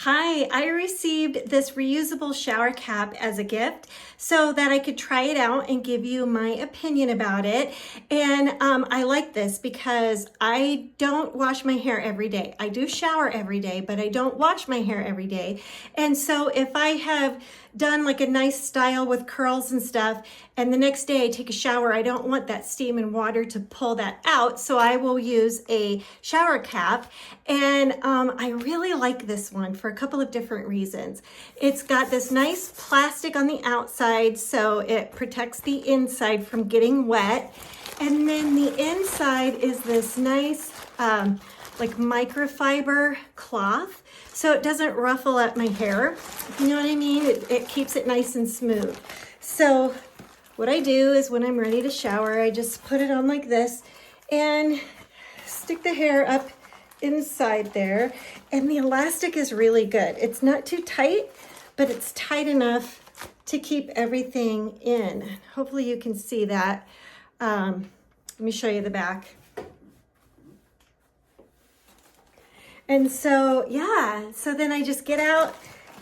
Hi, I received this reusable shower cap as a gift so that I could try it out and give you my opinion about it. And I like this because I don't wash my hair every day. I do shower every day, but I don't wash my hair every day. And so if I have done like a nice style with curls and stuff, and the next day I take a shower, I don't want that steam and water to pull that out. So I will use a shower cap. And I really like this one for a couple of different reasons. It's got this nice plastic on the outside, so it protects the inside from getting wet. And then the inside is this nice like microfiber cloth, so it doesn't ruffle up my hair. You know what I mean? It keeps it nice and smooth. So what I do is when I'm ready to shower, I just put it on like this and stick the hair up inside there. And the elastic is really good. It's not too tight, but it's tight enough to keep everything in. Hopefully you can see that. Let me show you the back. And so, yeah, so then I just get out,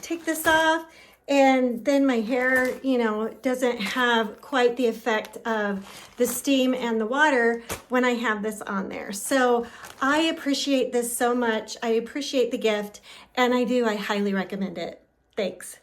take this off, and then my hair, you know, doesn't have quite the effect of the steam and the water when I have this on there. So I appreciate this so much. I appreciate the gift, and I highly recommend it. Thanks.